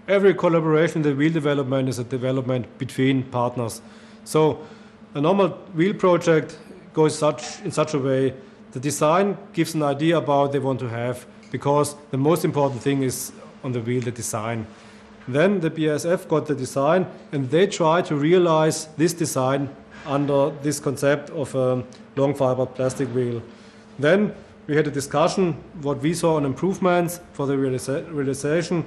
every collaboration in the wheel development is a development between partners. So a normal wheel project goes in such a way, the design gives an idea about what they want to have, because the most important thing is on the wheel, the design. Then the BASF got the design, and they try to realize this design under this concept of a long fiber plastic wheel. Then we had a discussion what we saw on improvements for the realization.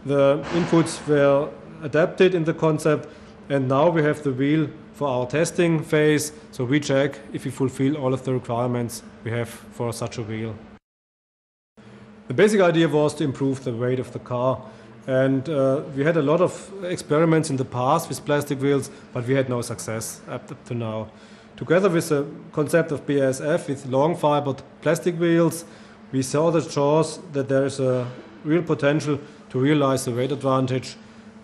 The inputs were adapted in the concept, and now we have the wheel for our testing phase, so we check if we fulfill all of the requirements we have for such a wheel. The basic idea was to improve the weight of the car, and we had a lot of experiments in the past with plastic wheels, but we had no success up to now. Together with the concept of BASF with long fibered plastic wheels, we saw the chance that there is a real potential to realize the weight advantage,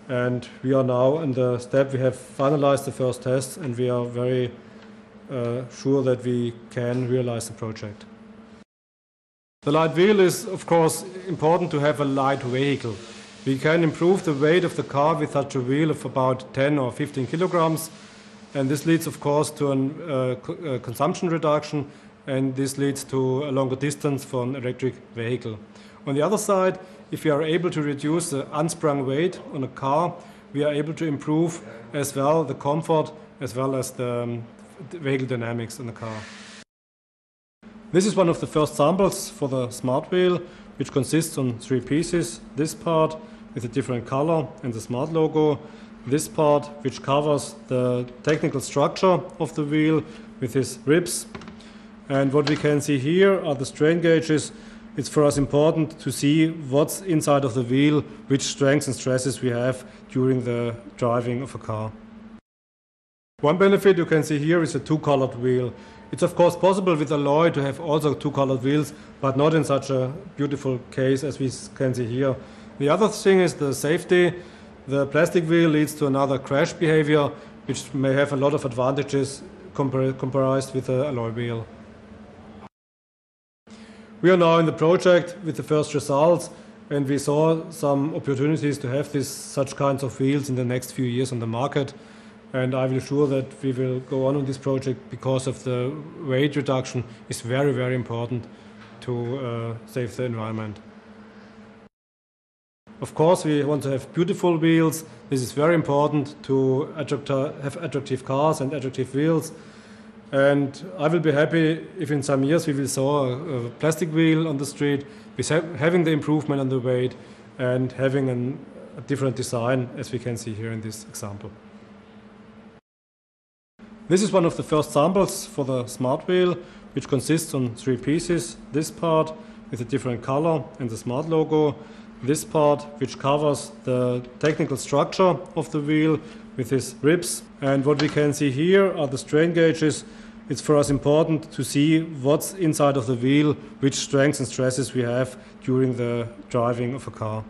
and we are now in the step. We have finalized the first tests, and we are very sure that we can realize the project. The light wheel is, of course, important to have a light vehicle. We can improve the weight of the car with such a wheel of about 10 or 15 kilograms, and this leads, of course, to a consumption reduction, and this leads to a longer distance for an electric vehicle. On the other side, if we are able to reduce the unsprung weight on a car, we are able to improve as well the comfort as well as the vehicle dynamics in the car. This is one of the first samples for the smart wheel, which consists on 3 pieces. This part with a different color and the smart logo. This part which covers the technical structure of the wheel with its ribs. And what we can see here are the strain gauges. It's for us important to see what's inside of the wheel, which strengths and stresses we have during the driving of a car. One benefit you can see here is a 2-colored wheel. It's of course possible with alloy to have also 2-colored wheels, but not in such a beautiful case as we can see here. The other thing is the safety. The plastic wheel leads to another crash behavior, which may have a lot of advantages compared with the alloy wheel. We are now in the project with the first results, and we saw some opportunities to have such kinds of wheels in the next few years on the market. And I will assure that we will go on this project because of the weight reduction is very, very important to save the environment. Of course, we want to have beautiful wheels. This is very important to have attractive cars and attractive wheels. And I will be happy if in some years we will see a plastic wheel on the street with having the improvement on the weight and having a different design, as we can see here in this example. This is one of the first samples for the smart wheel, which consists on 3 pieces. This part with a different color and the smart logo. This part which covers the technical structure of the wheel with its ribs. And what we can see here are the strain gauges. It's for us important to see what's inside of the wheel, which strengths and stresses we have during the driving of a car.